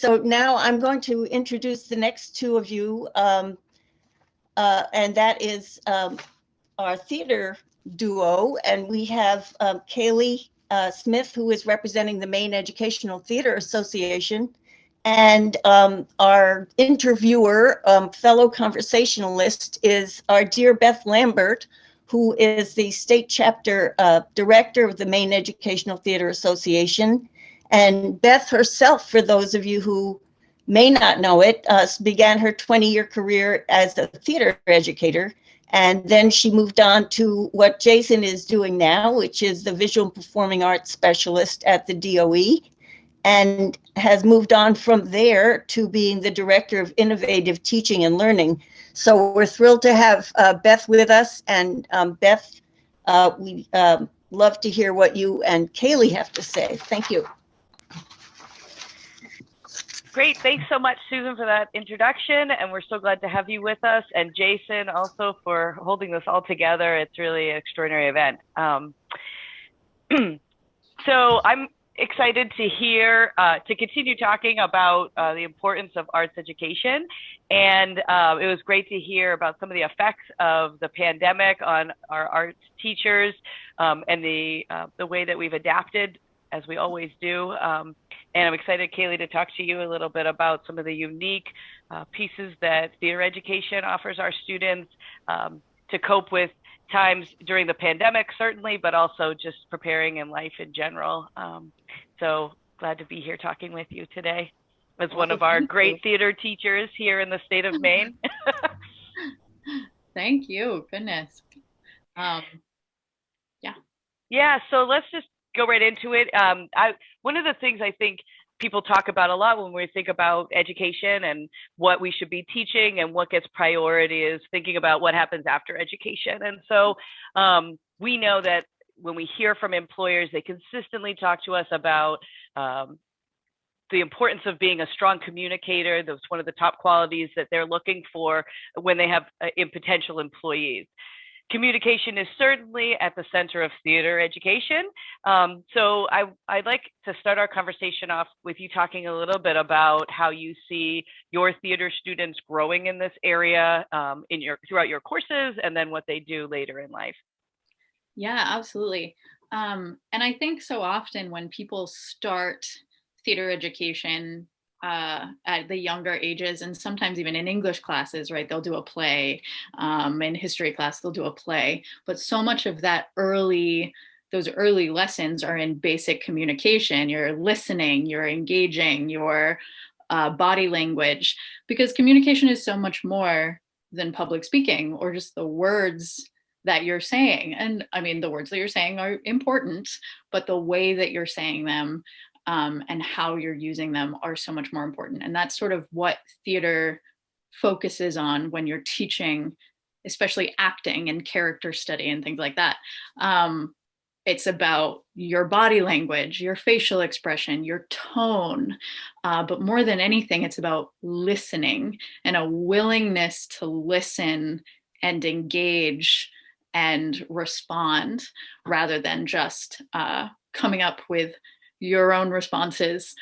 So now I'm going to introduce the next two of you, and that is our theater duo. And we have Kailey Smith, who is representing the Maine Educational Theater Association, and our interviewer, fellow conversationalist, is our dear Beth Lambert, who is the state chapter director of the Maine Educational Theater Association. And Beth herself, for those of you who may not know it, began her 20-year career as a theater educator. And then she moved on to what Jason is doing now, which is the visual and performing arts specialist at the DOE, and has moved on from there to being the director of innovative teaching and learning. So we're thrilled to have Beth with us. And Beth, we love to hear what you and Kailey have to say. Thank you. Great. Thanks so much, Susan, for that introduction. And we're so glad to have you with us. And Jason also for holding this all together. It's really an extraordinary event. So I'm excited to hear, to continue talking about the importance of arts education. And it was great to hear about some of the effects of the pandemic on our arts teachers and the way that we've adapted, as we always do. And I'm excited, Kailey, to talk to you a little bit about some of the unique pieces that theater education offers our students to cope with times during the pandemic, certainly, but also just preparing in life in general. So glad to be here talking with you today as one of our great theater teachers here in the state of Maine. Thank you. Goodness. Yeah, so let's just go right into it. One of the things I think people talk about a lot when we think about education and what we should be teaching and what gets priority is thinking about what happens after education. And so we know that when we hear from employers, they consistently talk to us about the importance of being a strong communicator. That's one of the top qualities that they're looking for when they have potential employees. Communication is certainly at the center of theater education. So I'd like to start our conversation off with you talking a little bit about how you see your theater students growing in this area throughout your courses, and then what they do later in life. Yeah, absolutely. And I think so often when people start theater education at the younger ages, and sometimes even in English classes, right? They'll do a play. In history class, they'll do a play. But so much of those early lessons are in basic communication. You're listening, you're engaging, your body language, because communication is so much more than public speaking or just the words that you're saying. And I mean, the words that you're saying are important, but the way that you're saying them and how you're using them are so much more important. And that's sort of what theater focuses on when you're teaching, especially acting and character study and things like that. It's about your body language, your facial expression, your tone. But more than anything, it's about listening and a willingness to listen and engage and respond rather than just coming up with your own responses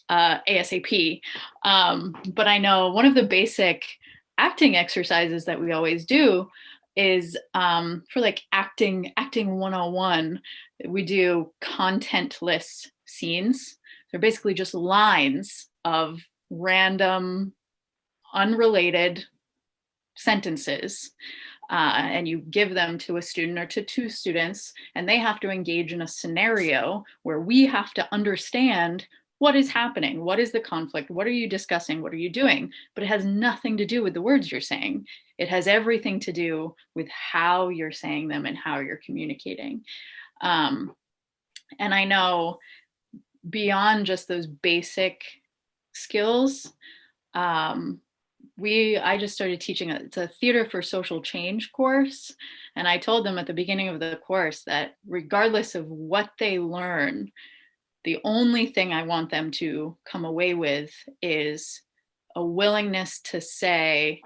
ASAP. But I know one of the basic acting exercises that we always do is for like acting 101, we do contentless scenes. They're basically just lines of random, unrelated sentences. And you give them to a student or to two students, and they have to engage in a scenario where we have to understand what is happening, what is the conflict, what are you discussing, what are you doing? But it has nothing to do with the words you're saying. It has everything to do with how you're saying them and how you're communicating. And I know beyond just those basic skills, I just started teaching, it's a Theater for Social Change course. And I told them at the beginning of the course that regardless of what they learn, the only thing I want them to come away with is a willingness to say,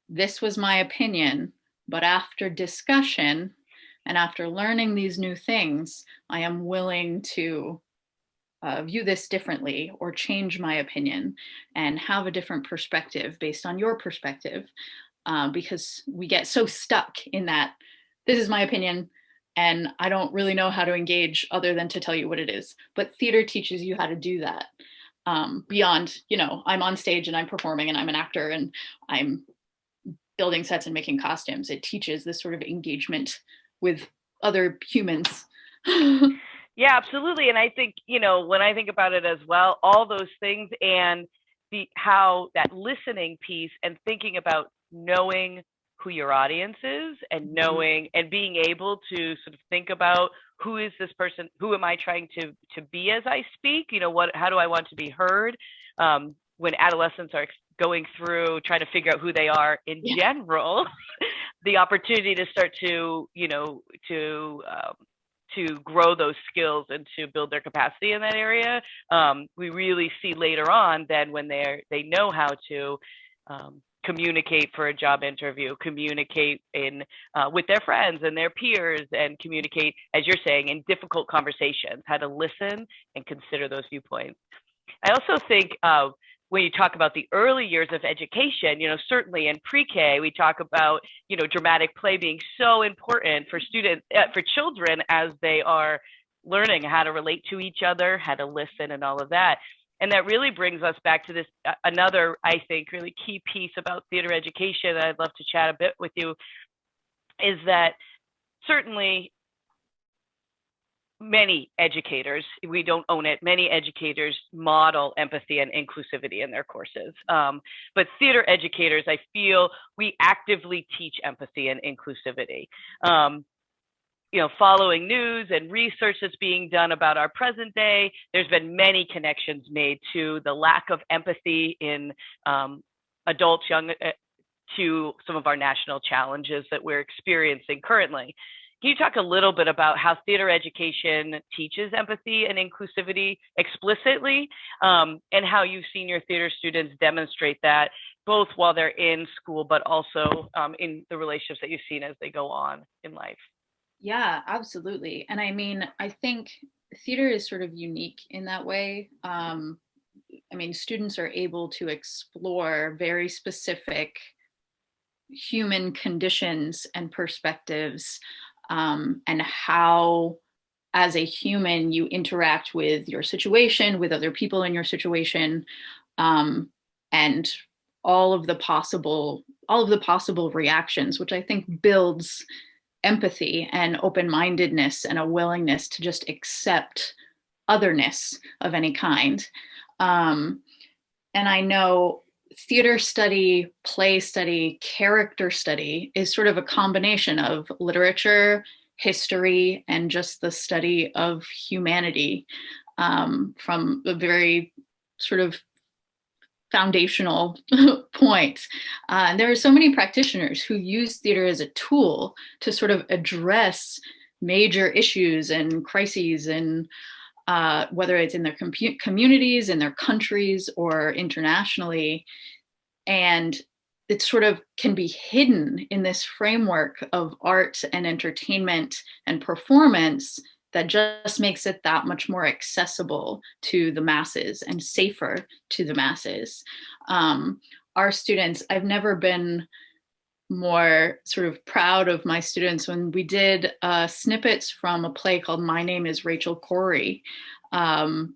this was my opinion, but after discussion and after learning these new things, I am willing to view this differently or change my opinion and have a different perspective based on your perspective, because we get so stuck in that this is my opinion and I don't really know how to engage other than to tell you what it is. But theater teaches you how to do that, beyond, I'm on stage and I'm performing and I'm an actor and I'm building sets and making costumes. It teaches this sort of engagement with other humans. Yeah, absolutely. And I think, when I think about it as well, all those things and how that listening piece and thinking about knowing who your audience is and knowing and being able to sort of think about who is this person, who am I trying to be as I speak, how do I want to be heard, when adolescents are going through trying to figure out who they are in general, the opportunity to start to grow those skills and to build their capacity in that area. We really see later on then when they know how to communicate for a job interview, communicate with their friends and their peers, and communicate, as you're saying, in difficult conversations, how to listen and consider those viewpoints. I also think when you talk about the early years of education, certainly in pre-K, we talk about, dramatic play being so important for students, for children, as they are learning how to relate to each other, how to listen, and all of that. And that really brings us back to this, another, I think, really key piece about theater education that I'd love to chat a bit with you, is that certainly many educators, we don't own it, many educators model empathy and inclusivity in their courses. But theater educators, I feel we actively teach empathy and inclusivity. Following news and research that's being done about our present day, there's been many connections made to the lack of empathy in adults, young, to some of our national challenges that we're experiencing currently. Can you talk a little bit about how theater education teaches empathy and inclusivity explicitly, and how you've seen your theater students demonstrate that, both while they're in school, but also in the relationships that you've seen as they go on in life? Yeah, absolutely. And I mean, I think theater is sort of unique in that way. Students are able to explore very specific human conditions and perspectives, and how, as a human, you interact with your situation, with other people in your situation, and all of the possible reactions, which I think builds empathy and open-mindedness and a willingness to just accept otherness of any kind. And I know theater study, play study, character study is sort of a combination of literature, history, and just the study of humanity, from a very sort of foundational point. There are so many practitioners who use theater as a tool to sort of address major issues and crises, and whether it's in their communities, in their countries, or internationally. And it sort of can be hidden in this framework of art and entertainment and performance that just makes it that much more accessible to the masses and safer to the masses. Our students, I've never been more sort of proud of my students when we did snippets from a play called My Name is Rachel Corrie, from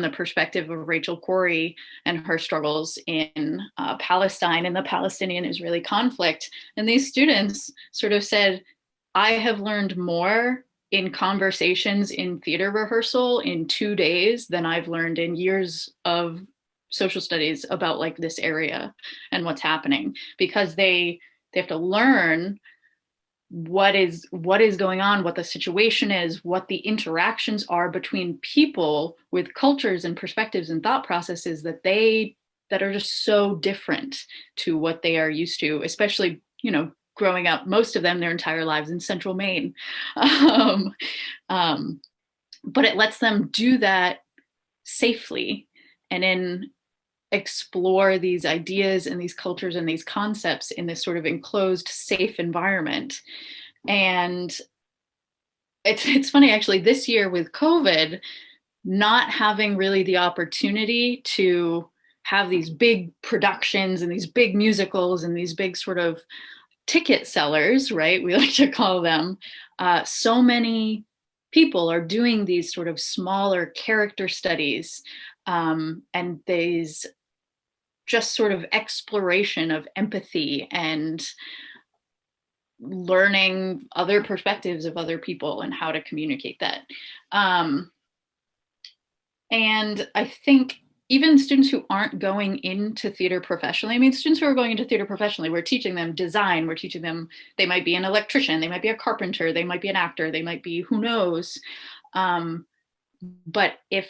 the perspective of Rachel Corrie and her struggles in Palestine and the Palestinian-Israeli conflict. And these students sort of said, I have learned more in conversations in theater rehearsal in 2 days than I've learned in years of social studies about like this area and what's happening, because they have to learn what is going on, what the situation is, what the interactions are between people with cultures and perspectives and thought processes that are just so different to what they are used to, especially, growing up, most of them their entire lives in central Maine. But it lets them do that safely and explore these ideas and these cultures and these concepts in this sort of enclosed, safe environment. And it's funny, actually, this year with COVID, not having really the opportunity to have these big productions and these big musicals and these big sort of ticket sellers, right? We like to call them. So many people are doing these sort of smaller character studies, and these just sort of exploration of empathy and learning other perspectives of other people and how to communicate that. And I think even students who aren't going into theater professionally, I mean, students who are going into theater professionally, we're teaching them design, we're teaching them, they might be an electrician, they might be a carpenter, they might be an actor, they might be, who knows. But if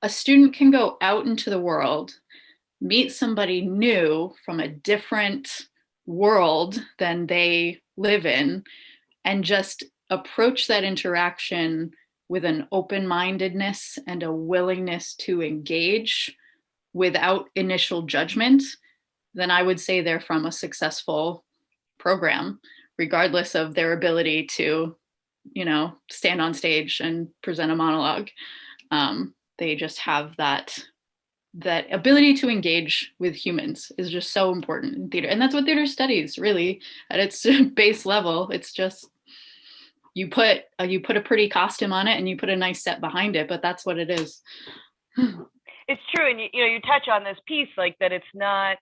a student can go out into the world, meet somebody new from a different world than they live in, and just approach that interaction with an open-mindedness and a willingness to engage without initial judgment, then I would say they're from a successful program, regardless of their ability to, you know, stand on stage and present a monologue. They just have that ability to engage with humans is just so important in theater. And that's what theater studies really at its base level. It's just, you put a pretty costume on it and you put a nice set behind it, but that's what it is. It's true. And you touch on this piece, like that it's not,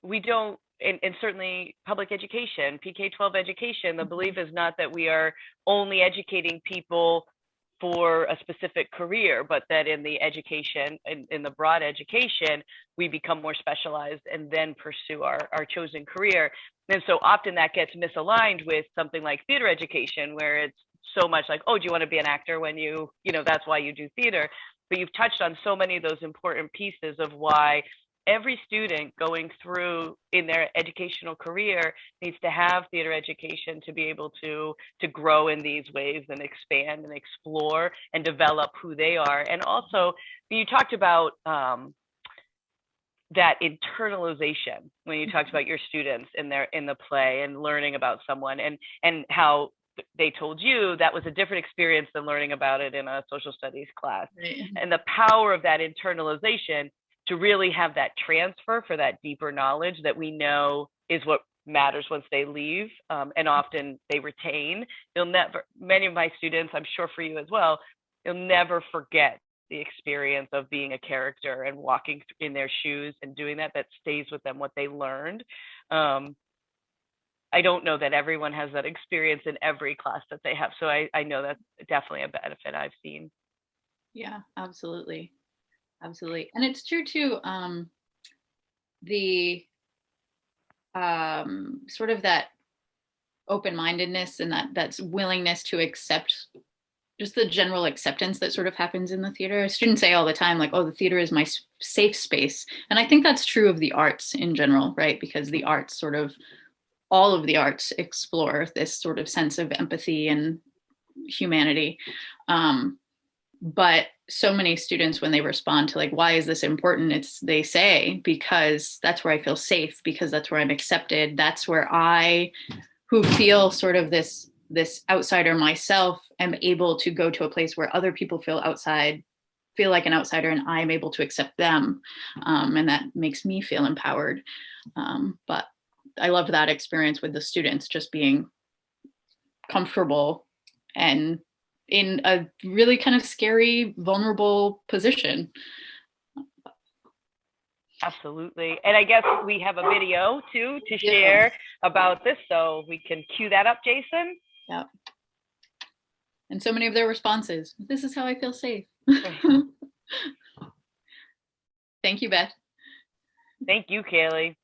we don't, and certainly public education, PK-12 education, the belief is not that we are only educating people for a specific career, but that in the education, in the broad education, we become more specialized and then pursue our chosen career. And so often that gets misaligned with something like theater education, where it's so much like, oh, do you want to be an actor when you know, that's why you do theater. But you've touched on so many of those important pieces of why every student going through in their educational career needs to have theater education to be able to grow in these ways and expand and explore and develop who they are. And also, you talked about that internalization when you talked about your students in the play and learning about someone, and how they told you that was a different experience than learning about it in a social studies class. Right. And the power of that internalization to really have that transfer for that deeper knowledge that we know is what matters once they leave, and often they retain. Many of my students, I'm sure for you as well, you'll never forget the experience of being a character and walking in their shoes and doing that stays with them, what they learned. I don't know that everyone has that experience in every class that they have. So I know that's definitely a benefit I've seen. Yeah, absolutely. Absolutely. And it's true too, the sort of that open-mindedness and that's willingness to accept just the general acceptance that sort of happens in the theater. Students say all the time, like, oh, the theater is my safe space. And I think that's true of the arts in general, right? Because the arts all of the arts explore this sort of sense of empathy and humanity. But so many students, when they respond to like, why is this important? They say, because that's where I feel safe, because that's where I'm accepted. That's where I, who feel sort of this outsider myself, am able to go to a place where other people feel like an outsider, and I'm able to accept them. And that makes me feel empowered. But I loved that experience with the students, just being comfortable and in a really kind of scary, vulnerable position. Absolutely. And I guess we have a video too to share about this, so we can cue that up, Jason. Yeah. And so many of their responses, this is how I feel safe. Thank you, Beth. Thank you, Kailey.